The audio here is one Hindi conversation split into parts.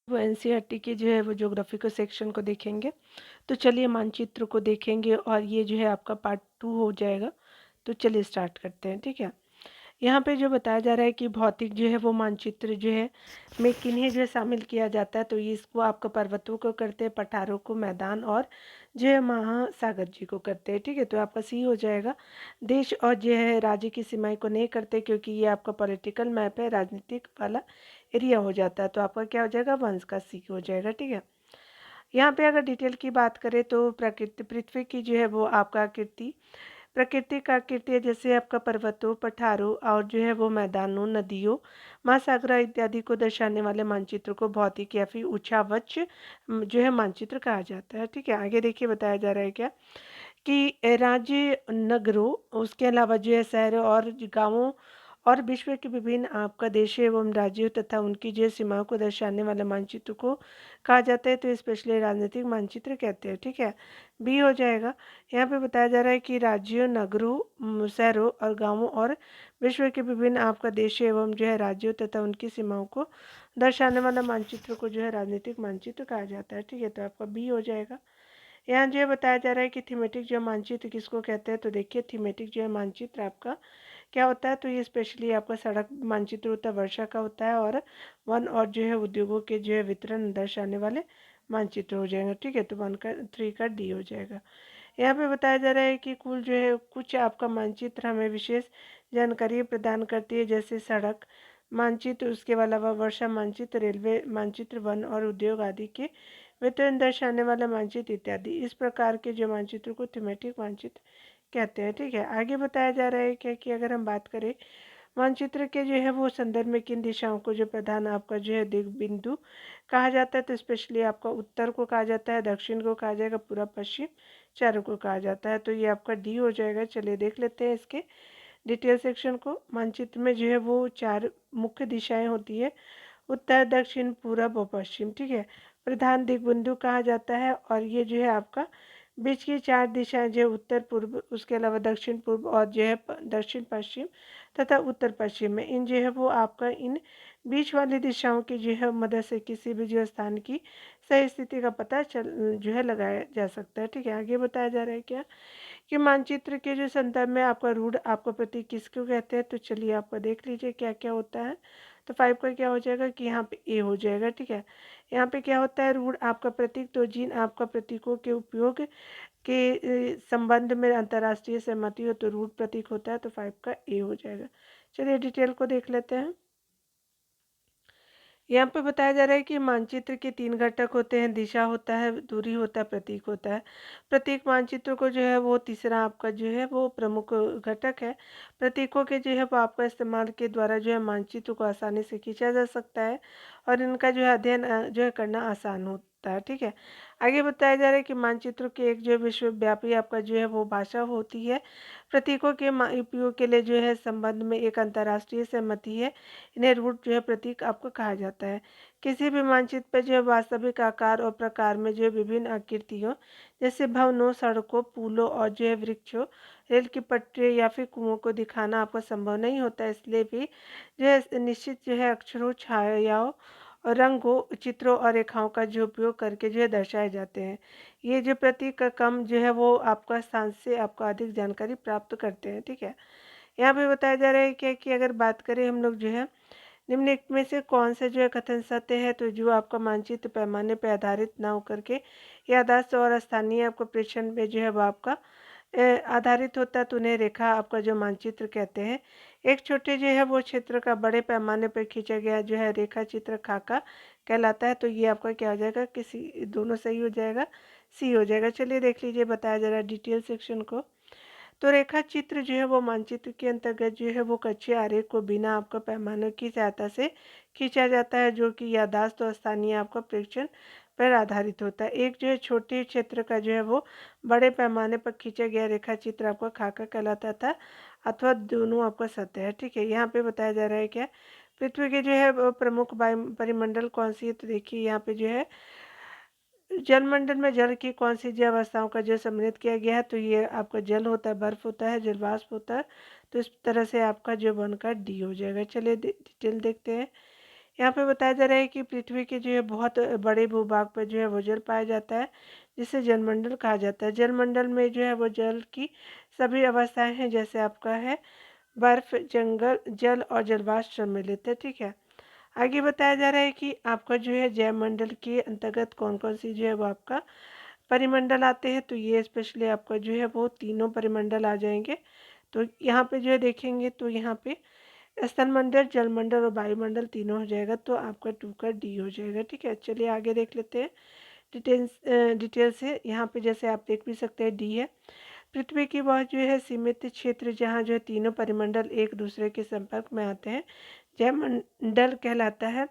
वो एनसीईआरटी के जो है वो ज्योग्राफी के सेक्शन को देखेंगे। तो चलिए मानचित्र को देखेंगे और ये जो है आपका पार्ट 2 हो जाएगा। तो चलिए स्टार्ट करते हैं, ठीक है। यहाँ पे जो बताया जा रहा है कि भौतिक जो है वो मानचित्र जो है में किन्हें जो है शामिल किया जाता है। तो ये इसको आपका पर्वतों को करते हैं, पठारों को, मैदान और जो है महासागर जी को करते हैं, ठीक है। तो आपका सी हो जाएगा। देश और जो है राज्य की सीमाएं को नहीं करते क्योंकि ये आपका पॉलिटिकल मैप है, राजनीतिक वाला एरिया हो जाता है। तो आपका क्या हो जाएगा, वंश का सी हो जाएगा, ठीक है। यहाँ पे अगर डिटेल की बात करें तो प्रकृति पृथ्वी की जो है वो आपका आकृति प्राकृतिक आकृति है, जैसे आपका पर्वतों, पठारों और जो है वो मैदानों, नदियों, महासागरों इत्यादि को दर्शाने वाले मानचित्र को भौतिक या फिर ऊर्जावाच जो है मानचित्र कहा जाता है, ठीक है। आगे देखिए बताया जा रहा है क्या कि राज्य, नगरों, उसके अलावा जो है शहरों और गांवों और विश्व के विभिन्न आपका देशों एवं राज्यों तथा उनकी जो है सीमाओं को दर्शाने वाले मानचित्र को कहा जाता है। तो स्पेशली राजनीतिक मानचित्र कहते हैं, ठीक है। बी हो जाएगा। यहाँ पे बताया जा रहा है कि राज्यों, नगरों, शहरों और गांवों और विश्व के विभिन्न आपका देशों एवं जो है राज्यों तथा उनकी सीमाओं को दर्शाने वाला मानचित्र को जो है राजनीतिक मानचित्र कहा जाता है, ठीक है। तो आपका बी हो जाएगा। यहाँ जो है बताया जा रहा है कि थीमेटिक जो मानचित्र किसको कहते हैं। तो देखिए थीमेटिक जो है मानचित्र आपका क्या होता है। तो ये स्पेशली आपका सड़क मानचित्र होता है, वर्षा का होता है और वन और जो है उद्योगों के जो है वितरण दर्शाने वाले मानचित्र हो जाएंगे, ठीक है। तो 1 का 3 का डी हो जाएगा। यहाँ पे बताया जा रहा है कि कुल जो है कुछ आपका मानचित्र हमें विशेष जानकारी प्रदान करती है, जैसे सड़क मानचित्र, उसके अलावा वर्षा मानचित्र, रेलवे मानचित्र, वन और उद्योग आदि के वितरण दर्शाने वाला मानचित्र इत्यादि। इस प्रकार के जो मानचित्र को थीमेटिक मानचित्र कहते हैं, ठीक है। आगे बताया जा रहा है क्या कि अगर हम बात करें मानचित्र के जो है वो संदर्भ में किन दिशाओं को जो प्रधान आपका जो है दिग बिंदु कहा जाता है। तो स्पेशली आपका उत्तर को कहा जाता है, दक्षिण को कहा जाएगा, पूर्व पश्चिम चारों को कहा जाता है। तो ये आपका डी हो जाएगा। चलिए देख लेते हैं इसके डिटेल सेक्शन को। मानचित्र में जो है वो 4 मुख्य दिशाएं होती है, उत्तर, दक्षिण, पूरब और पश्चिम, ठीक है। प्रधान दिग्बिंदु कहा जाता है और ये जो है आपका बीच की 4 दिशाएं जो उत्तर पूर्व, उसके अलावा दक्षिण पूर्व और जो है दक्षिण पश्चिम तथा उत्तर पश्चिम में, इन जो है वो आपका इन बीच वाली दिशाओं की जो है मदद से किसी भी जो स्थान की सही स्थिति का पता चल जो है लगाया जा सकता है, ठीक है। आगे बताया जा रहा है क्या कि मानचित्र के जो संदर्भ में आपका रूढ़ आपका प्रतीक किसको कहते हैं। तो चलिए आपका देख लीजिए क्या क्या होता है। तो 5 का क्या हो जाएगा कि यहाँ पे ए हो जाएगा, ठीक है। यहाँ पे क्या होता है, रूढ़ आपका प्रतीक, तो जिन आपका प्रतीकों के उपयोग के संबंध में अंतर्राष्ट्रीय सहमति हो तो रूढ़ प्रतीक होता है। तो 5 का ए हो जाएगा। चलिए डिटेल को देख लेते हैं। यहाँ पे बताया जा रहा है कि मानचित्र के 3 घटक होते हैं, दिशा होता है, दूरी होता है, प्रतीक होता है। प्रतीक मानचित्र को जो है वो तीसरा आपका जो है वो प्रमुख घटक है। प्रतीकों के जो है वो आपका इस्तेमाल के द्वारा जो है मानचित्र को आसानी से खींचा जा सकता है और इनका जो है अध्ययन जो है करना आसान होता है, ठीक है। आगे बताया जा रहा है कि मानचित्र के एक जो विश्वव्यापी आपका जो है वो भाषा होती है। प्रतीकों के उपयोग के लिए जो है संबंध में एक अंतर्राष्ट्रीय सहमति है। इन्हें रूट जो है प्रतीक आपको कहा जाता है। किसी भी मानचित्र पर जो है वास्तविक आकार और प्रकार में जो है विभिन्न आकृतियों, जैसे भवनों, सड़कों, पुलों और जो है वृक्षों, रेल की पटरी या फिर कुओं को दिखाना आपको संभव नहीं होता, इसलिए भी जो है निश्चित जो है अक्षरों, छायाओं और रंगों, चित्रों और रेखाओं का जो उपयोग करके जो है दर्शाए जाते हैं। ये जो प्रतीक का कम जो है वो आपका स्थान से आपको अधिक जानकारी प्राप्त करते हैं, ठीक है। यहाँ पे बताया जा रहा है क्या कि अगर बात करें हम लोग जो है निम्नलिखित में से कौन सा जो है कथन सत्य है। तो जो आपका मानचित्र पैमाने पर आधारित ना होकर के याददाश्त और स्थानीय आपको प्रेक्षण में जो है वो आपका आधारित होता है, तो उन्हें रेखा आपका जो मानचित्र कहते हैं। एक छोटे जो है वो क्षेत्र का बड़े पैमाने पर खींचा गया जो है रेखा चित्र खाका कहलाता है। तो ये आपका क्या हो जाएगा, किसी दोनों सही हो जाएगा, सी हो जाएगा। चलिए देख लीजिए बताया जा रहा है डिटेल सेक्शन को। तो रेखा चित्र जो है वो मानचित्र के अंतर्गत जो है वो कच्चे आरेख को बिना आपका पैमानों की सहायता से खींचा जाता है, जो कि याददाश्त और स्थानीय आपका प्रेक्षण पर आधारित होता है। एक जो है छोटे क्षेत्र का जो है वो बड़े पैमाने पर खींचा गया रेखा चित्र आपका खाका कहलाता था, अथवा दोनों आपका सत्य है, ठीक है। यहाँ पे बताया जा रहा है क्या पृथ्वी के जो है वो प्रमुख वायु परिमंडल कौन सी है। तो देखिए यहाँ पे जो है जलमंडल में जल की कौन सी जैव अवस्थाओं का जो सम्मिलित किया गया है। तो ये आपका जल होता है, बर्फ होता है, जल वाष्प होता है। तो इस तरह से आपका जो 1 का डी हो जाएगा। चलिए डिटेल देखते हैं। यहाँ पे बताया जा रहा है कि पृथ्वी के जो है बहुत बड़े भूभाग पर जो है वो जल पाया जाता है, जिसे जलमंडल कहा जाता है। जलमंडल में जो है वो जल की सभी अवस्थाएं हैं, जैसे आपका है बर्फ, जंगल, जल और जलवाष्प सम्मिलित है। ठीक है, आगे बताया जा रहा है कि आपका जो है जैवमंडल के अंतर्गत कौन कौन सी जो है वो आपका परिमंडल आते हैं। तो ये स्पेशली आपका जो है वो तीनों परिमंडल आ जाएंगे। तो यहाँ पे जो है देखेंगे तो यहाँ पे स्थलमंडल, जलमंडल और वायुमंडल तीनों हो जाएगा, तो आपका 2 का डी हो जाएगा। ठीक है, चलिए आगे देख लेते हैं डिटेल से। यहाँ पे जैसे आप देख भी सकते हैं डी है, पृथ्वी की वह जो है सीमित क्षेत्र जहाँ जो है तीनों परिमंडल एक दूसरे के संपर्क में आते हैं, जैवमंडल कहलाता है।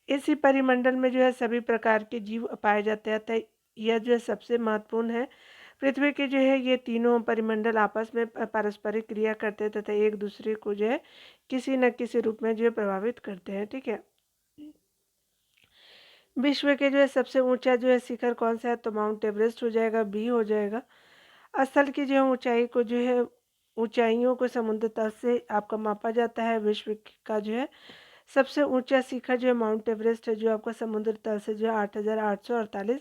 इसी परिमंडल में जो है सभी प्रकार के जीव पाए जाते हैं, अतः यह जो है सबसे महत्वपूर्ण है। पृथ्वी के जो है ये तीनों परिमंडल आपस में पारस्परिक क्रिया करते हैं तथा एक दूसरे को जो है किसी न किसी रूप में जो है प्रभावित करते हैं। ठीक है, विश्व के जो है सबसे ऊंचा जो है शिखर कौन सा है, तो माउंट एवरेस्ट हो जाएगा, बी हो जाएगा। स्थल की जो है ऊंचाई को जो है ऊंचाइयों को समुद्र तल से आपका मापा जाता है। विश्व का जो है सबसे ऊंचा शिखर जो है माउंट एवरेस्ट है, जो आपका समुद्र तल से जो है 8,848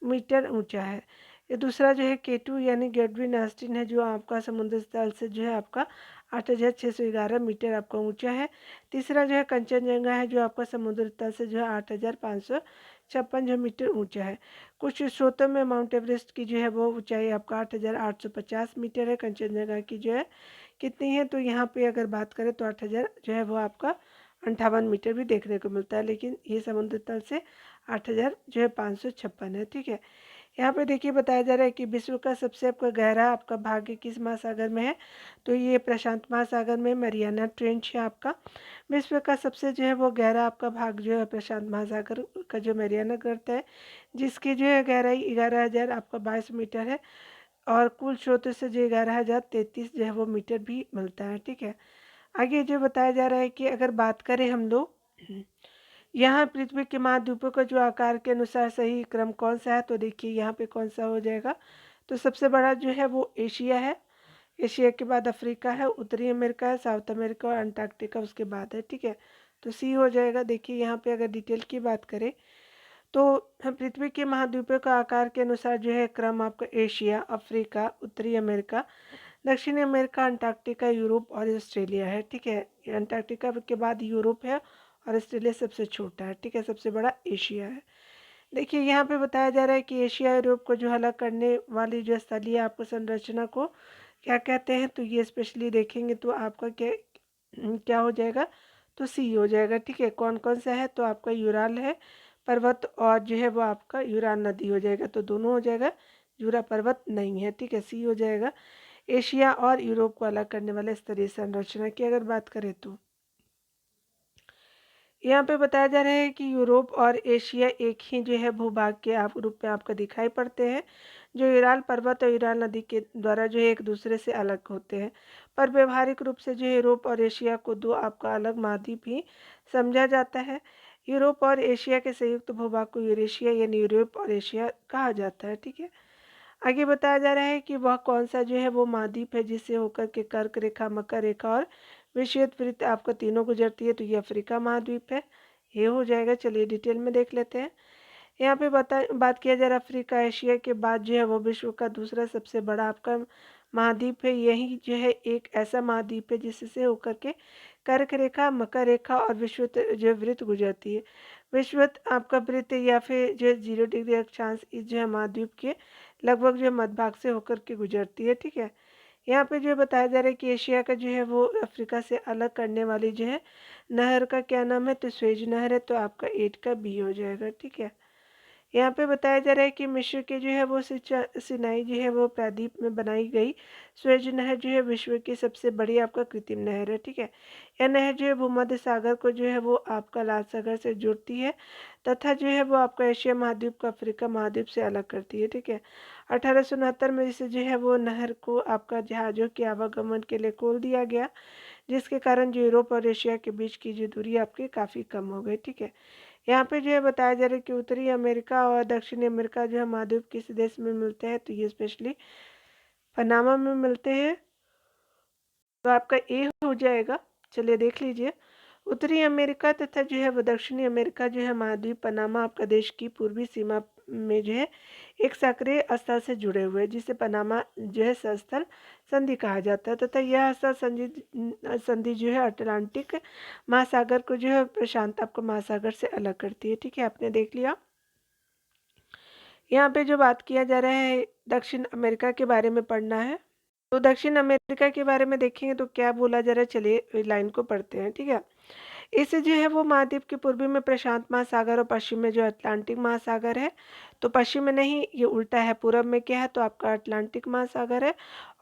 मीटर ऊंचा है। ये दूसरा जो है केटू यानी गेटविन ऑस्टिन है, जो आपका समुद्र तल से जो है आपका 8,611 मीटर आपका ऊंचा है। तीसरा जो है कंचनजंगा है, जो आपका समुद्र तल से जो है 8,556 जो मीटर ऊंचा है। कुछ स्रोतों में माउंट एवरेस्ट की जो है वो ऊंचाई आपका 8,850 मीटर है। कंचनजंगा की जो है कितनी है, तो यहाँ पे अगर बात करें तो 8,000 जो है वो आपका 58 मीटर भी देखने को मिलता है, लेकिन ये समुद्र तल से 8,000 जो है 556 है। ठीक है, यहाँ पे देखिए बताया जा रहा है कि विश्व का सबसे आपका गहरा आपका भाग किस महासागर में है, तो ये प्रशांत महासागर में मरियाना ट्रेंच है आपका। विश्व का सबसे जो है वो गहरा आपका भाग जो है प्रशांत महासागर का जो मरियाना गर्त है, जिसकी जो है गहराई 11,000 आपका 22 मीटर है, और कुल स्रोतों से जो 11,033 जो है वो मीटर भी मिलता है। ठीक है, आगे जो बताया जा रहा है कि अगर बात करें हम लोग यहाँ पृथ्वी के महाद्वीपों का जो आकार के अनुसार सही क्रम कौन सा है, तो देखिए यहाँ पे कौन सा हो जाएगा, तो सबसे बड़ा जो है वो एशिया है। एशिया के बाद अफ्रीका है, उत्तरी अमेरिका है, साउथ अमेरिका और अंटार्कटिका उसके बाद है। ठीक है, तो सी हो जाएगा। देखिए यहाँ पे अगर डिटेल की बात करें तो पृथ्वी के महाद्वीपों का आकार के अनुसार जो है क्रम आपका एशिया, अफ्रीका, उत्तरी अमेरिका, दक्षिणी अमेरिका, अंटार्कटिका, यूरोप और ऑस्ट्रेलिया है। ठीक है, अंटार्कटिका के बाद यूरोप है और ऑस्ट्रेलिया सबसे छोटा है। ठीक है, सबसे बड़ा एशिया है। देखिए यहाँ पे बताया जा रहा है कि एशिया यूरोप को जो अलग करने वाली जो स्थलीय आपको संरचना को क्या कहते हैं, तो ये स्पेशली देखेंगे तो आपका क्या क्या हो जाएगा, तो सी हो जाएगा। ठीक है, कौन कौन सा है, तो आपका यूराल है पर्वत, और जो है वो आपका यूराल नदी हो जाएगा, तो दोनों हो जाएगा, यूरा पर्वत नहीं है। ठीक है, सी हो जाएगा। एशिया और यूरोप को अलग करने वाले स्तरीय संरचना की अगर बात करें तो यहाँ पे बताया जा रहा है कि यूरोप और एशिया एक ही जो है भूभाग के आप रूप में आपको दिखाई पड़ते हैं, जो यूराल पर्वत और यूराल नदी के द्वारा जो है एक दूसरे से अलग होते हैं। पर व्यवहारिक रूप से जो यूरोप और एशिया को दो आपका अलग महाद्वीप ही समझा जाता है। यूरोप और एशिया के संयुक्त भूभाग को यूरेशिया यानी यूरोप और एशिया कहा जाता है। ठीक है, आगे बताया जा रहा है कि वह कौन सा जो है वो महाद्वीप है जिससे होकर के कर्क रेखा, मकर रेखा और विषुवत वृत्त आपको तीनों गुजरती है, तो ये अफ्रीका महाद्वीप है, ये हो जाएगा। चलिए डिटेल में देख लेते हैं। यहाँ पे बात किया जा रहा है अफ्रीका एशिया के बाद जो है वो विश्व का दूसरा सबसे बड़ा आपका महाद्वीप है। यही जो है एक ऐसा महाद्वीप है जिससे होकर के कर्क रेखा, मकर रेखा और विषुवत जो वृत्त गुजरती है। विषुवत आपका वृत्त या फिर जो 0 डिग्री अक्षांश इस जो है महाद्वीप के लगभग जो मध्य भाग से होकर के गुजरती है। ठीक है, यहाँ पे जो बताया जा रहा है कि एशिया का जो है वो अफ्रीका से अलग करने वाली जो है नहर का क्या नाम है, तो स्वेज नहर है, तो आपका 8 का बी हो जाएगा। ठीक है, यहाँ पे बताया जा रहा है कि मिस्र के जो है वो सिनाई जो है वो प्रायद्वीप में बनाई गई स्वेज नहर जो है विश्व की सबसे बड़ी आपका कृत्रिम नहर है। ठीक है, यह नहर जो है भूमध्य सागर को जो है वो आपका लाल सागर से जुड़ती है तथा जो है वो आपका एशिया महाद्वीप को अफ्रीका महाद्वीप से अलग करती है। ठीक है, 1869 में इसे जो है वो नहर को आपका जहाज़ों के आवागमन के लिए खोल दिया गया, जिसके कारण जो यूरोप और एशिया के बीच की जो दूरी आपकी काफ़ी कम हो गई। ठीक है, यहाँ पे जो है बताया जा रहा है कि उत्तरी अमेरिका और दक्षिणी अमेरिका जो है महाद्वीप किस देश में मिलते हैं, तो ये स्पेशली पनामा में मिलते हैं, तो आपका ए हो जाएगा। चलिए देख लीजिए, उत्तरी अमेरिका तथा जो है वो दक्षिणी अमेरिका जो है महाद्वीप पनामा आपका देश की पूर्वी सीमा में जो है एक सक्रिय स्थल से जुड़े हुए हैं, जिसे पनामा जो है सस्थल संधि कहा जाता है, तथा यह स्थल संधि जो है अटलांटिक महासागर को जो है प्रशांत आपको महासागर से अलग करती है। ठीक है, आपने देख लिया। यहाँ पे जो बात किया जा रहा है दक्षिण अमेरिका के बारे में पढ़ना है। तो दक्षिण अमेरिका के बारे में देखेंगे तो क्या बोला जा रहा है, चलिए लाइन को पढ़ते हैं। ठीक है, इसे जो है वो महाद्वीप के पूर्वी में प्रशांत महासागर और पश्चिम में जो अटलांटिक महासागर है। तो पश्चिम में नहीं, ये उल्टा है, पूरब में क्या है तो आपका अटलांटिक महासागर है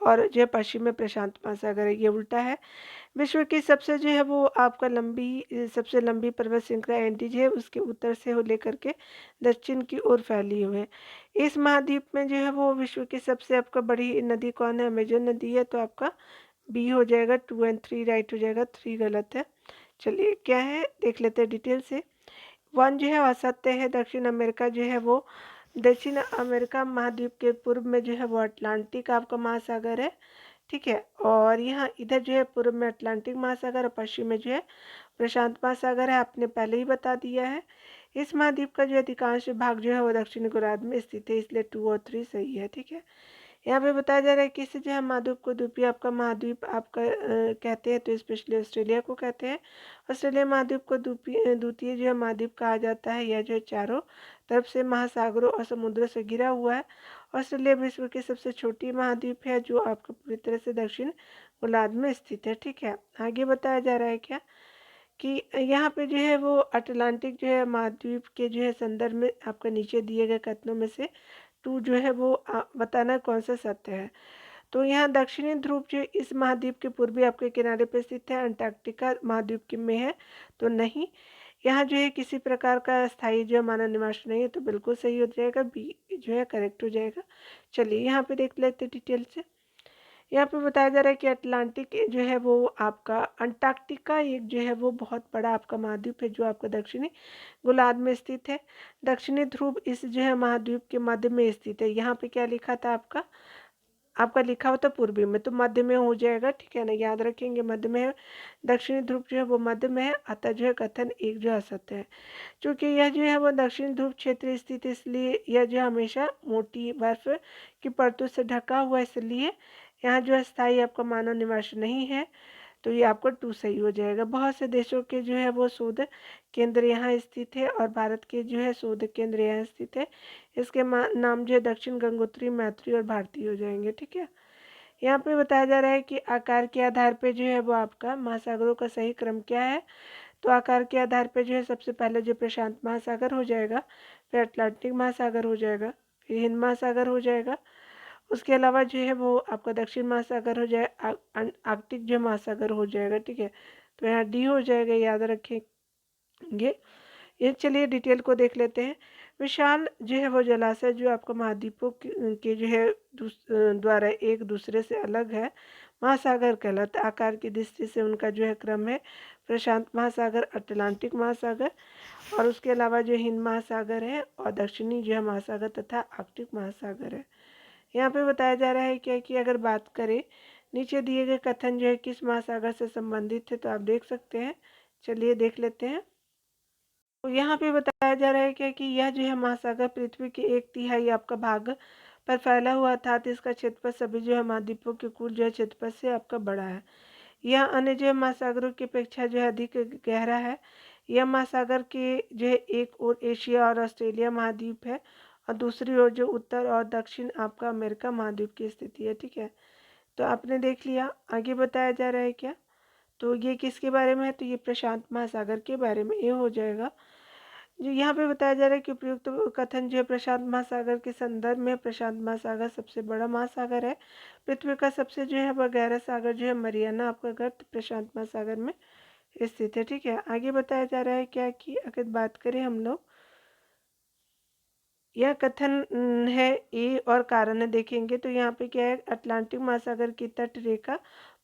और जो है पश्चिम में प्रशांत महासागर है, ये उल्टा है। विश्व की सबसे जो है वो आपका सबसे लंबी पर्वत श्रृंखला एंडीज है, उसके उत्तर से हो लेकर के दक्षिण की ओर फैली हुई है। इस महाद्वीप में जो है वो विश्व की सबसे आपका बड़ी नदी कौन है, अमेजन नदी है। तो आपका बी हो जाएगा, 2 और 3 राइट हो जाएगा, 3 गलत है। चलिए क्या है देख लेते हैं डिटेल से। 1 जो है असत्य है, दक्षिण अमेरिका जो है वो दक्षिण अमेरिका महाद्वीप के पूर्व में जो है वो अटलांटिक आपका महासागर है। ठीक है, और यहाँ इधर जो है पूर्व में अटलांटिक महासागर और पश्चिम में जो है प्रशांत महासागर है, आपने पहले ही बता दिया है। इस महाद्वीप का जो अधिकांश भाग जो है वो दक्षिणी गोलार्ध में स्थित है, इसलिए 2 और 3 सही है। ठीक है, यहाँ पे बताया जा रहा है कि इसे जो है महाद्वीप को द्वीपीय आपका महाद्वीप आपका कहते हैं, तो स्पेशली ऑस्ट्रेलिया को कहते हैं। ऑस्ट्रेलिया महाद्वीप को द्वितीय जो है महाद्वीप कहा जाता है। यह जो है चारों तरफ से महासागरों और समुद्रों से घिरा हुआ है। ऑस्ट्रेलिया विश्व की सबसे छोटी महाद्वीप है जो आपका पूरी तरह से दक्षिण गोलार्ध में स्थित है। ठीक है, आगे बताया जा रहा है क्या कि यहाँ पे जो है वो अटलांटिक जो है महाद्वीप के जो है संदर्भ में आपका नीचे दिए गए कथनों में से 2 जो है वो बताना कौन सा सत्य है। तो यहाँ दक्षिणी ध्रुव जो इस महाद्वीप के पूर्वी आपके किनारे पर स्थित है, अंटार्कटिका महाद्वीप के में है तो नहीं। यहाँ जो है किसी प्रकार का स्थायी जो मानव निवास नहीं है, तो बिल्कुल सही हो जाएगा, बी जो है करेक्ट हो जाएगा। चलिए यहाँ पे देख लेते डिटेल से। यहाँ पे बताया जा रहा है कि अटलांटिक जो है वो आपका अंटार्कटिका एक जो है वो बहुत बड़ा आपका महाद्वीप है जो आपका दक्षिणी गोलार्ध में स्थित है। दक्षिणी ध्रुव इस जो है महाद्वीप के मध्य में स्थित है। यहाँ पे क्या लिखा था आपका, आपका लिखा होता पूर्वी में, तो मध्य में हो जाएगा। ठीक है ना, याद रखेंगे मध्य में है। दक्षिणी ध्रुव जो है वो मध्य में है, अतः जो है कथन एक जो असत्य है। क्योंकि यह जो है वो दक्षिण ध्रुव क्षेत्र स्थित, इसलिए यह जो हमेशा मोटी बर्फ की परतों से ढका हुआ, इसलिए यहाँ जो है स्थायी आपका मानव निवास नहीं है, तो ये आपको 2 सही हो जाएगा। बहुत से देशों के जो है वो शोध केंद्र यहाँ स्थित है और भारत के जो है शोध केंद्र यहाँ स्थित है। इसके नाम जो है दक्षिण गंगोत्री, मैत्री और भारती हो जाएंगे। ठीक है, यहाँ पे बताया जा रहा है कि आकार के आधार पे जो है वो आपका महासागरों का सही क्रम क्या है। तो आकार के आधार पे जो है सबसे पहले जो प्रशांत महासागर हो जाएगा, फिर अटलांटिक महासागर हो जाएगा, फिर हिंद महासागर हो जाएगा। उसके अलावा जो है वो आपका दक्षिण महासागर हो जाए, आर्कटिक जो महासागर हो जाएगा। ठीक है, तो यहाँ डी हो जाएगा, याद रखेंगे। ये चलिए डिटेल को देख लेते हैं। विशाल जो है वो जलाशय जो आपको महाद्वीपों के जो है द्वारा एक दूसरे से अलग है, महासागर कहलाता है। आकार की दृष्टि से उनका जो है क्रम है प्रशांत महासागर, अटलांटिक महासागर, और उसके अलावा जो हिंद महासागर है और दक्षिणी जो है महासागर तथा आर्कटिक महासागर है। यहाँ पे बताया जा रहा है क्या कि अगर बात करें नीचे दिए गए कथन जो है किस महासागर से संबंधित है, तो आप देख सकते हैं। चलिए देख लेते हैं। तो यहाँ पे बताया जा रहा है क्या कि यह जो है महासागर पृथ्वी के 1/3 आपका भाग पर फैला हुआ था, तो इसका क्षेत्रफल सभी जो है महाद्वीपों के कुल जो है क्षेत्रफल से आपका बड़ा है। यह अन्य जो है महासागरों की अपेक्षा जो है अधिक गहरा है। यह महासागर के जो है एक ओर एशिया और ऑस्ट्रेलिया महाद्वीप है और दूसरी ओर जो उत्तर और दक्षिण आपका अमेरिका महाद्वीप की स्थिति है। ठीक है, तो आपने देख लिया। आगे बताया जा रहा है क्या, तो ये किसके बारे में है, तो ये प्रशांत महासागर के बारे में ये हो जाएगा। जो यहाँ पे बताया जा रहा है कि उपयुक्त कथन जो है प्रशांत महासागर के संदर्भ में, प्रशांत महासागर सबसे बड़ा महासागर है। पृथ्वी का सबसे जो है वह गहरा सागर जो है मरियाना आपका गर्त प्रशांत महासागर में स्थित है। ठीक है, आगे बताया जा रहा है क्या कि अगर बात करें हम लोग, यह कथन है ए और कारण है देखेंगे तो यहाँ पे क्या है, अटलांटिक महासागर की तट रेखा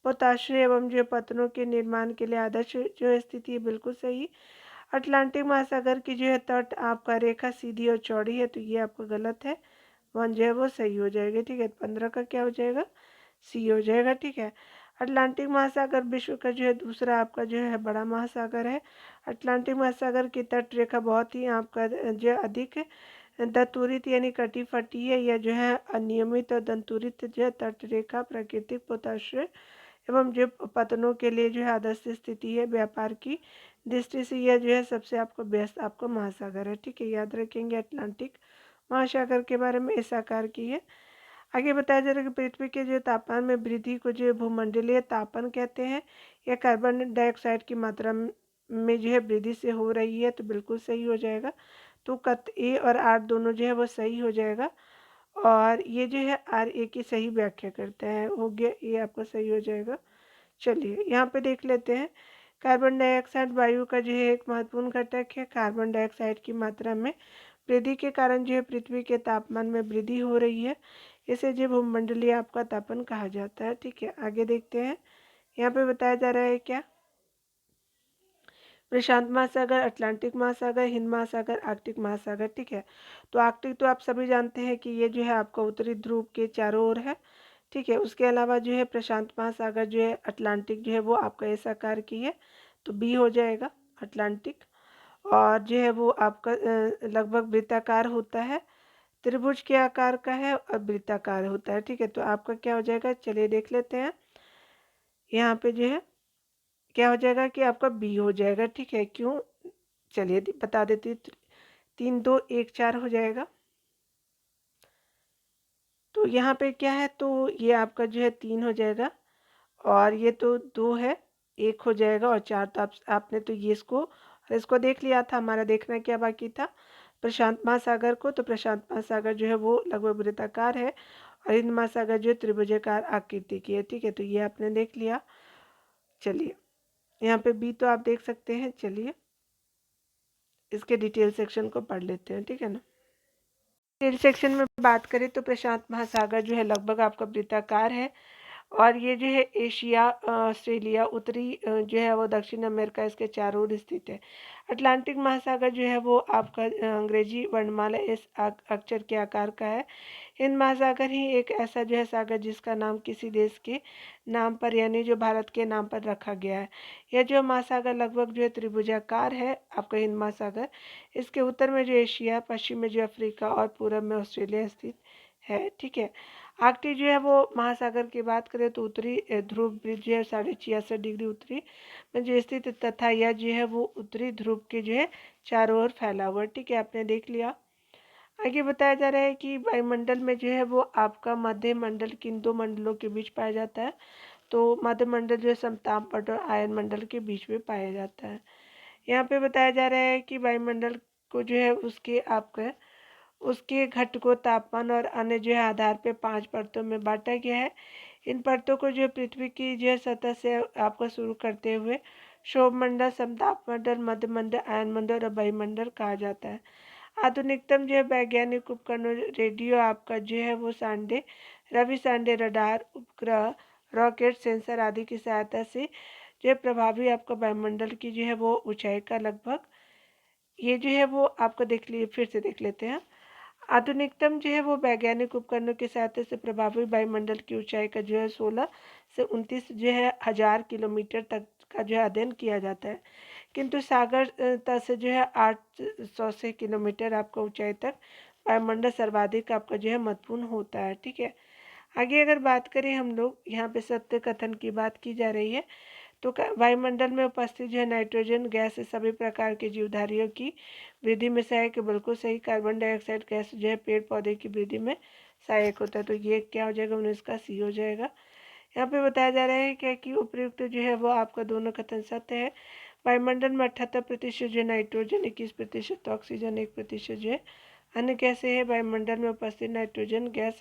पोताश्रय एवं जो पतनों के निर्माण के लिए आदर्श जो स्थिति है, बिल्कुल सही। अटलांटिक महासागर की जो है तट आपका रेखा सीधी और चौड़ी है, तो ये आपका गलत है। 1 जो है वो सही हो जाएगा। ठीक है, 15 का क्या हो जाएगा, सी हो जाएगा। ठीक है, अटलांटिक महासागर विश्व का जो है दूसरा आपका जो है बड़ा महासागर है। अटलांटिक महासागर की तट रेखा बहुत ही आपका जो है अधिक दंतुरित यानी कटी फटी है। यह जो है अनियमित और दंतुरित जो है तट रेखा प्राकृतिक पोताश्रय एवं जो पतनों के लिए जो है आदर्श स्थिति है। व्यापार की दृष्टि से यह जो है सबसे आपको व्यस्त आपका महासागर है। ठीक है, याद रखेंगे अटलांटिक महासागर के बारे में इस आकार की है। आगे बताया जा रहा है कि पृथ्वी के जो तापमान में वृद्धि को जो भूमंडलीय तापन कहते हैं। यह कार्बन डाइऑक्साइड की मात्रा में जो है वृद्धि से हो रही है, तो बिल्कुल सही हो जाएगा। तो कत ए और आर दोनों जो है वो सही हो जाएगा, और ये जो है आर ए की सही व्याख्या करता है, हो गया, ये आपका सही हो जाएगा। चलिए यहाँ पे देख लेते हैं। कार्बन डाइऑक्साइड वायु का जो है एक महत्वपूर्ण घटक है। कार्बन डाइऑक्साइड की मात्रा में वृद्धि के कारण जो है पृथ्वी के तापमान में वृद्धि हो रही है। इसे जो भूमंडलीय आपका तापन कहा जाता है। ठीक है, आगे देखते हैं। यहाँ पे बताया जा रहा है क्या, प्रशांत महासागर, अटलांटिक महासागर, हिंद महासागर, आर्कटिक महासागर। ठीक है, तो आर्कटिक तो आप सभी जानते हैं कि ये जो है आपका उत्तरी ध्रुव के चारों ओर है। ठीक है, उसके अलावा जो है प्रशांत महासागर जो है अटलांटिक जो है वो आपका इस आकार की है, तो बी हो जाएगा अटलांटिक। और जो है वो आपका लगभग वृत्ताकार होता है, त्रिभुज के आकार का है और वृत्ताकार होता है। ठीक है, तो आपका क्या हो जाएगा, चलिए देख लेते हैं। यहाँ पे जो है क्या हो जाएगा कि आपका बी हो जाएगा। ठीक है, क्यों, चलिए बता देती हूँ। 3 2 1 4 हो जाएगा। तो यहाँ पे क्या है, तो ये आपका जो है 3 हो जाएगा, और ये तो 2 है, 1 हो जाएगा, और 4 तो आपने तो ये इसको देख लिया था। हमारा देखना क्या बाकी था, प्रशांत महासागर को। तो प्रशांत महासागर जो है वो लगभग वृत्ताकार है, और हिंद महासागर जो है त्रिभुजाकार आकृति की है। ठीक है, तो ये आपने देख लिया। चलिए यहाँ पे बी तो आप देख सकते हैं। चलिए इसके डिटेल सेक्शन को पढ़ लेते हैं। ठीक है ना, डिटेल सेक्शन में बात करें तो प्रशांत महासागर जो है लगभग आपका वृत्ताकार है, और ये जो है एशिया, ऑस्ट्रेलिया, उत्तरी जो है वो दक्षिण अमेरिका, इसके चारों ओर स्थित है। अटलांटिक महासागर जो है वो आपका अंग्रेजी वर्णमाला एस अक्षर के आकार का है। हिंद महासागर ही एक ऐसा जो है सागर जिसका नाम किसी देश के नाम पर यानी जो भारत के नाम पर रखा गया है। यह जो महासागर लगभग जो है त्रिभुजाकार है आपका हिंद महासागर। इसके उत्तर में जो एशिया, पश्चिम में जो अफ्रीका और पूर्व में ऑस्ट्रेलिया स्थित है। ठीक है, आर्कटिक जो है वो महासागर की बात करें तो उत्तरी ध्रुव जो है 66.66 डिग्री उत्तरी में जो स्थित, तथा यह जो है वो उत्तरी ध्रुव के जो है चारों ओर फैला हुआ। ठीक है, आपने देख लिया। आगे बताया जा रहा है कि वायुमंडल में जो है वो आपका मध्य मंडल किन दो मंडलों के बीच पाया जाता है। तो मध्य मंडल जो है समताप पट और आयन मंडल के बीच में पाया जाता है। यहाँ पे बताया जा रहा है कि वायुमंडल को जो है उसके घटकों, तापमान और अन्य जो है आधार पे 5 परतों में बांटा गया है। इन परतों को जो है पृथ्वी की जो है सतह से आपको शुरू करते हुए क्षोभ मंडल, समताप मंडल, मध्य मंडल, आयन मंडल और वायुमंडल कहा जाता है। आधुनिकतम जो है वैज्ञानिक उपकरणों, रेडियो आपका जो है वो सांडे, रवि सांडे रडार उपग्रह, रॉकेट, सेंसर आदि की सहायता से जो है प्रभावी आपका वायुमंडल की जो है वो ऊंचाई का लगभग, ये जो है वो आपको देख लिए, फिर से देख लेते हैं। आधुनिकतम जो है वो वैज्ञानिक उपकरणों की सहायता से प्रभावी वायुमंडल की ऊंचाई का जो है 16 से 29 जो है 1000 किलोमीटर तक का जो है अध्ययन किया जाता है। किंतु सागर तल से जो है 800 से किलोमीटर आपका ऊंचाई तक वायुमंडल सर्वाधिक आपका जो है महत्वपूर्ण होता है। ठीक है, आगे अगर बात करें हम लोग, यहाँ पे सत्य कथन की बात की जा रही है। तो वायुमंडल में उपस्थित जो है नाइट्रोजन गैस सभी प्रकार के जीवधारियों की वृद्धि में सहायक है। बिल्कुल सही। कार्बन डाइऑक्साइड गैस जो है पेड़ पौधे की वृद्धि में सहायक होता है, तो ये क्या हो जाएगा, 19 का सी हो जाएगा। यहाँ पे बताया जा रहा है क्या कि उपयुक्त जो है वो आपका दोनों कथन सत्य है। वायुमंडल में 78% जो नाइट्रोजन, 21% ऑक्सीजन, 1% जो है अन्य गैसें है। वायुमंडल में उपस्थित नाइट्रोजन गैस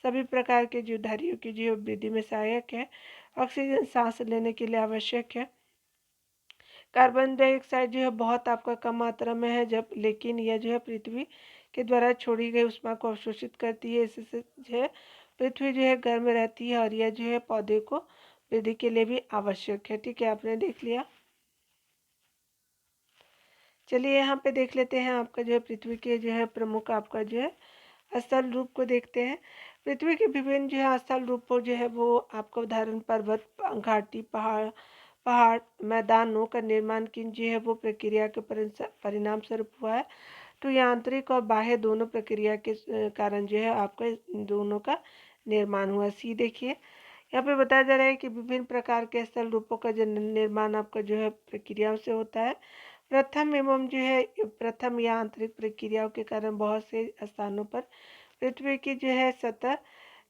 सभी प्रकार के जीवधारियों की जो वृद्धि में सहायक है। ऑक्सीजन सांस लेने के लिए आवश्यक है। कार्बन डाइऑक्साइड जो है बहुत आपका कम मात्रा में है, जब लेकिन यह जो है पृथ्वी के द्वारा छोड़ी गई ऊष्मा को अवशोषित करती है। इससे जो है पृथ्वी जो है गर्म रहती है, और यह जो है पौधे को वृद्धि के लिए भी आवश्यक है। ठीक है, आपने देख लिया। चलिए यहाँ पे देख लेते हैं आपका जो है पृथ्वी के जो है प्रमुख आपका जो है स्थल रूप को देखते हैं। पृथ्वी के विभिन्न जो है स्थल रूपों जो है वो आपका उदाहरण पर्वत, घाटी, पहाड़, मैदानों का निर्माण किन जो है वो प्रक्रिया के परिणाम स्वरूप हुआ है। तो ये आंतरिक और बाह्य दोनों प्रक्रिया के कारण जो है आपका इन दोनों का निर्माण हुआ। सी देखिए, यहाँ पे बताया जा रहा है कि विभिन्न प्रकार के स्थल रूपों का जो निर्माण आपका जो है प्रक्रियाओं से होता है। प्रथम या आंतरिक प्रक्रियाओं के कारण बहुत से स्थानों पर पृथ्वी की जो है सतह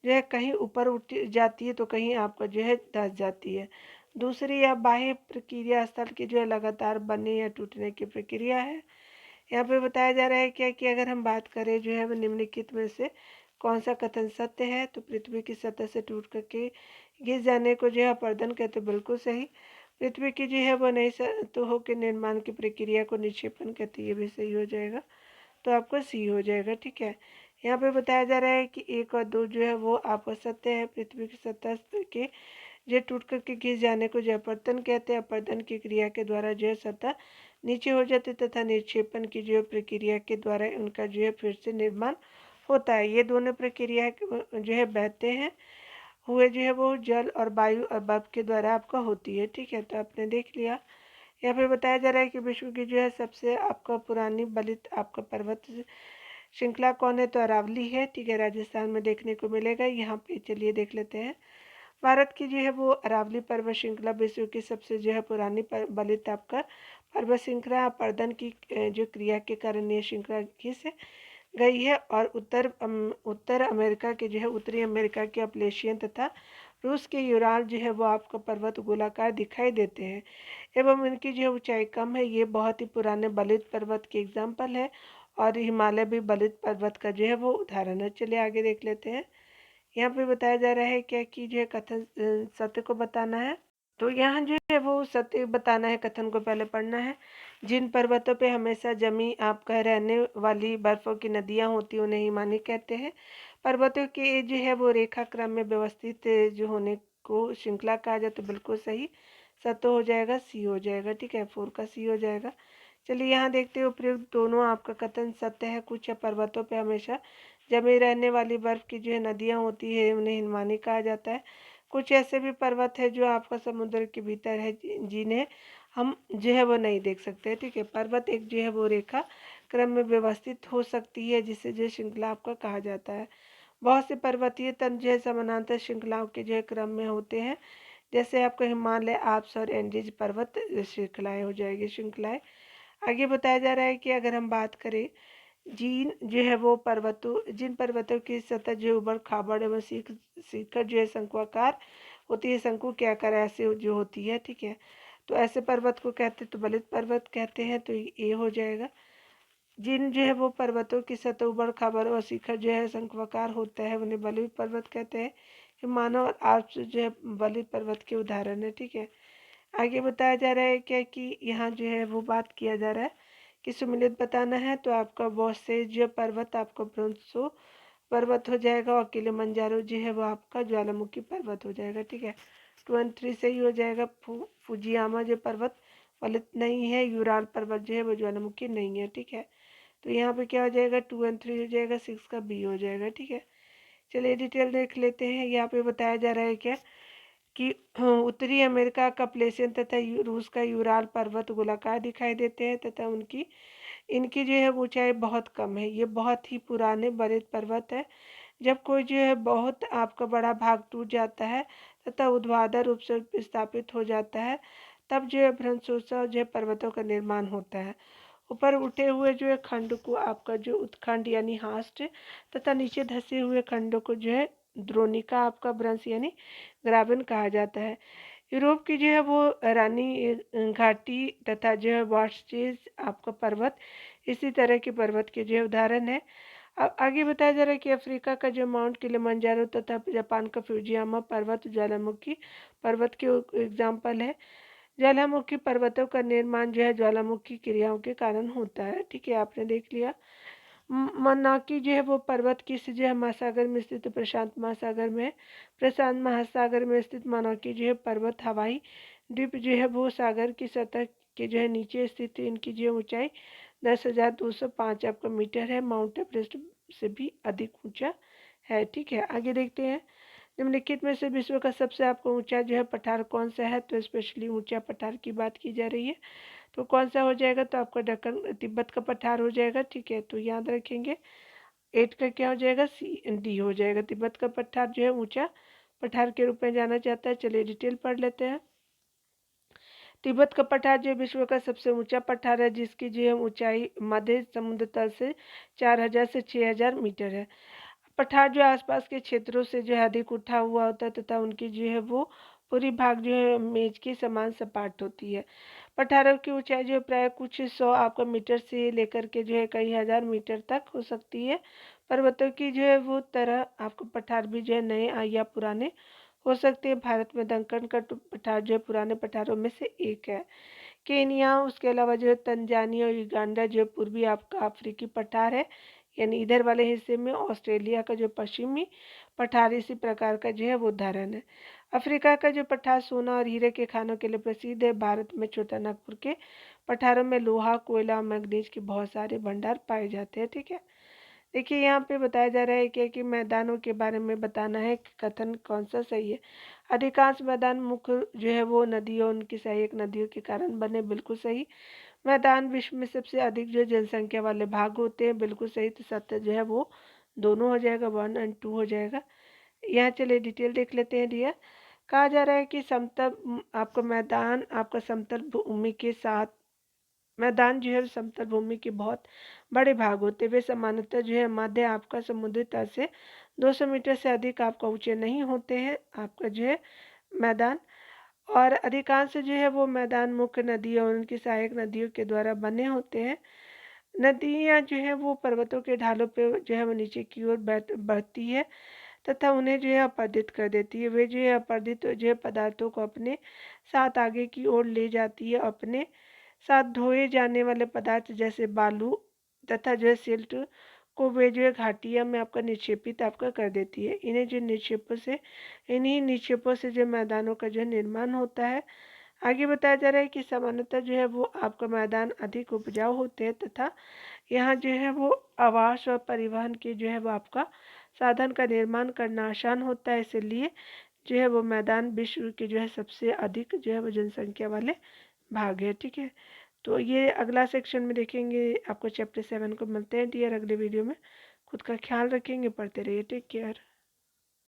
जो है कहीं ऊपर उठ जाती है तो कहीं आपका जो है धंस जाती है। दूसरी या बाह्य प्रक्रिया स्थल की जो है लगातार बनने या टूटने की प्रक्रिया है। यहाँ पे बताया जा रहा है क्या कि अगर हम बात करें जो है वो निम्नलिखित में से कौन सा कथन सत्य है, तो पृथ्वी की सतह से टूट करके गिर जाने को जो है अपर्दन कहते हैं, बिल्कुल सही। पृथ्वी की जो है वो नई सतहों के निर्माण की प्रक्रिया को निक्षेपण कहते हैं, ये भी सही हो जाएगा। तो आपका सी हो जाएगा, ठीक है। यहाँ पे बताया जा रहा है कि 1 और 2 जो है वो आपका सत्य है। पृथ्वी की सतह के जो टूट करके घिस जाने को जो अपरतन कहते हैं। अपरतन की क्रिया के द्वारा जो है सतह नीचे हो जाती तथा निक्षेपण की जो प्रक्रिया के द्वारा उनका जो है फिर से निर्माण होता है। ये दोनों प्रक्रिया जो है बहते हैं हुए जो है वो जल और वायु और बर्फ के द्वारा आपका होती है, ठीक है। तो आपने देख लिया। यहाँ पे बताया जा रहा है कि विश्व की जो है सबसे आपका पुरानी बलित आपका पर्वत श्रृंखला कौन है, तो अरावली है, ठीक है। राजस्थान में देखने को मिलेगा। यहाँ पे चलिए देख लेते हैं। भारत की जो है वो अरावली पर्वत श्रृंखला विश्व की सबसे जो है पुरानी बलित आपका पर्वत श्रृंखला अपर्दन की जो क्रिया के कारण ये श्रृंखला घिस गई है और उत्तर अमेरिका के जो है उत्तरी अमेरिका के अपलेशियन तथा रूस के यूराल जो है वो आपको पर्वत गोलाकार दिखाई देते हैं एवं इनकी जो ऊंचाई कम है। ये बहुत ही पुराने बलित पर्वत के एग्जाम्पल है और हिमालय भी बलित पर्वत का जो है वो उदाहरण है। चलिए आगे देख लेते हैं। यहाँ पे बताया जा रहा है क्या कि जो है कथन सत्य को बताना है। तो यहाँ जो है वो सत्य बताना है, कथन को पहले पढ़ना है। जिन पर्वतों पे हमेशा जमी आपका रहने वाली बर्फों की नदियाँ होती हैं उन्हें हिमानी कहते हैं। पर्वतों के जो है वो रेखा क्रम में व्यवस्थित जो होने को श्रृंखला कहा जाता है, बिल्कुल सही। सत्य हो जाएगा, सी हो जाएगा, ठीक है। 4 का सी हो जाएगा। चलिए यहाँ देखते हैं उपयुक्त दोनों आपका कथन सत्य है। कुछ पर्वतों पे हमेशा जमी रहने वाली बर्फ की जो है नदियाँ होती है उन्हें हिमानी कहा जाता है। कुछ ऐसे भी पर्वत है जो आपका समुद्र के भीतर है जिन्हें हम जो है वो नहीं देख सकते, ठीक है। पर्वत एक जो है वो रेखा क्रम में व्यवस्थित हो सकती है जिसे जो श्रृंखला आपका कहा जाता है। बहुत से पर्वतीय तंत्र जो है समानांतर श्रृंखलाओं के जो है क्रम में होते हैं, जैसे आपका हिमालय, आल्प्स और एंडीज पर्वत श्रृंखलाएँ हो जाएगी, श्रृंखलाएँ। आगे बताया जा रहा है कि अगर हम बात करें जिन पर्वतों की सतह जो उबड़ खाबड़ एवं शिखर जो है शंकुआकार होती है, शंकु के आकार ऐसे जो होती है, ठीक है। तो ऐसे पर्वत को कहते हैं तो बलित पर्वत कहते हैं, तो ये हो जाएगा। जिन जो है वो पर्वतों की सतह उबड़ खाबड़ और शिखर जो है शंकुआकार होता है उन्हें बलित पर्वत कहते हैं। हिमालय और आल्प्स जो है बलित पर्वत के उदाहरण है, ठीक है। आगे बताया जा रहा है क्या कि यहाँ जो है वो बात किया जा रहा है कि सुमिलित बताना है। तो आपका बहुत से जो पर्वत आपका ब्रोंसो पर्वत हो जाएगा और किलिमंजारो जो है वो आपका ज्वालामुखी पर्वत हो जाएगा, ठीक है। 2 और 3 सही हो जाएगा। फुजियामा जो पर्वत फलित नहीं है, यूराल पर्वत जो है वो ज्वालामुखी नहीं है, ठीक है। तो यहाँ पे क्या हो जाएगा, 2 और 3 हो जाएगा, 6 का बी हो जाएगा, ठीक है। चलिए डिटेल देख लेते हैं। यहाँ पे बताया जा रहा है क्या कि उत्तरी अमेरिका का प्लेशियन तथा रूस का यूराल पर्वत गोलाकार दिखाई देते हैं तथा उनकी इनकी जो है ऊंचाई बहुत कम है। ये बहुत ही पुराने बलित पर्वत है। जब कोई जो है बहुत आपका बड़ा भाग टूट जाता है तथा ऊर्ध्वाधर रूप से विस्थापित हो जाता है, तब जो है भ्रंशोत्सव जो है पर्वतों का निर्माण होता है। ऊपर उठे हुए जो है खंड को आपका जो उत्खंड यानी हास्ट तथा नीचे धसे हुए खंडों को जो है द्रोणिका आपका भ्रंश यानी ग्राबन कहा जाता है। यूरोप की जो है वो रानी घाटी तथा जो है वार्स्टेज आपका पर्वत इसी तरह के पर्वत के जो है उदाहरण है। अब आगे बताया जा रहा है कि अफ्रीका का जो माउंट किलिमंजारो तथा जापान का फ्यूजियामा पर्वत ज्वालामुखी पर्वत के एग्जाम्पल है। ज्वालामुखी पर्वतों का निर्माण जो है ज्वालामुखी क्रियाओं के कारण होता है, ठीक है। आपने देख लिया। मन्नाकी जो है वो पर्वत किस जो है महासागर में स्थित प्रशांत महासागर में प्रशांत महासागर में स्थित मनाकी जो है पर्वत हवाई द्वीप जो है वो सागर की सतह के जो है नीचे स्थित है। इनकी जो ऊंचाई 10,205 आपका मीटर है। माउंट एवरेस्ट से भी अधिक ऊंचा है, ठीक है। आगे देखते हैं, निम्नलिखित में से विश्व का सबसे आपको ऊंचा जो है पठार कौन सा है? तो स्पेशली ऊंचा पठार की बात की जा रही है, तो कौन सा हो जाएगा? तो आपका दक्कन तिब्बत का पठार हो जाएगा, ठीक है। तो याद रखेंगे 8 का क्या हो जाएगा? डी हो जाएगा। तिब्बत का पठार जो है ऊंचा पठार के रूप में जाना जाता है। चलिए डिटेल पढ़ लेते हैं। तिब्बत का पठार जो विश्व का सबसे ऊंचा पठार है, जिसकी जो है ऊंचाई मध्य समुद्र तल से 4000 से 6000 मीटर है। पठार जो आसपास के क्षेत्रों से जो है अधिक उठा हुआ होता है तथा उनकी जो है वो पूरी भाग जो है मेज के समान सपाट होती है। पठारों की ऊंचाई जो है प्राय कुछ 100 आपका मीटर से लेकर के जो है कई हजार मीटर तक हो सकती है। पर्वतों की जो है वो तरह आपको पठार भी जो है नए या पुराने हो सकते हैं। भारत में दक्कन का पठार जो है पुराने पठारों में से एक है। केनिया, उसके अलावा जो है तंजानिया और युगांडा जो पूर्वी आपका अफ्रीकी पठार है, यानी इधर वाले हिस्से में ऑस्ट्रेलिया का जो पश्चिमी पठार इसी प्रकार का जो है वो उदाहरण है। अफ्रीका का जो पठार सोना और हीरे के खानों के लिए प्रसिद्ध है। भारत में छोटा नागपुर के पठारों में लोहा, कोयला और मैग्नीज के बहुत सारे भंडार पाए जाते हैं, ठीक है। देखिए यहाँ पे बताया जा रहा है कि मैदानों के बारे में बताना है कि कथन कौन सा सही है। अधिकांश मैदान मुख्य जो है वो नदियों, उनकी सहायक नदियों के कारण बने, बिल्कुल सही। मैदान विश्व में सबसे अधिक जो जनसंख्या वाले भाग होते हैं, बिल्कुल सही। तो सत्य जो है वो दोनों हो जाएगा, 1 और 2 हो जाएगा। यहाँ चलिए डिटेल देख लेते हैं। डियर, कहा जा रहा है कि समतल आपका मैदान आपका समतल भूमि के साथ मैदान जो है समतल भूमि के बहुत बड़े भाग होते हैं। वे सामान्यतः जो है मध्य आपका समुद्री तल से 200 मीटर से अधिक आपका ऊंचे नहीं होते हैं आपका जो है मैदान। और अधिकांश जो है वो मैदान मुख्य नदियों और उनकी सहायक नदियों के द्वारा बने होते हैं। नदियाँ जो है वो पर्वतों के ढालों पे जो है वो नीचे की ओर बढ़ती है तथा उन्हें जो है अपरदित कर देती है। वे जो है अपरदित जो है पदार्थों को अपने साथ आगे की ओर ले जाती है। अपने साथ ढोए जाने वाले पदार्थ जैसे बालू तथा जो है सिल्ट को वे जो है घाटियों में आपका निक्षेपित आपका कर देती है। इन्हीं निक्षेपों से जो मैदानों का जो निर्माण होता है। आगे बताया जा रहा है कि सामान्यतः जो है वो आपका मैदान अधिक उपजाऊ होते हैं तथा यहाँ जो है वो आवास और परिवहन के जो है वो आपका साधन का निर्माण करना आसान होता है। इसलिए जो है वो मैदान विश्व के जो है सबसे अधिक जो है वो जनसंख्या वाले भाग है, ठीक है। तो ये अगला सेक्शन में देखेंगे। आपको चैप्टर 7 को मिलते हैं डियर अगले वीडियो में। खुद का ख्याल रखेंगे, पढ़ते रहिए, टेक केयर।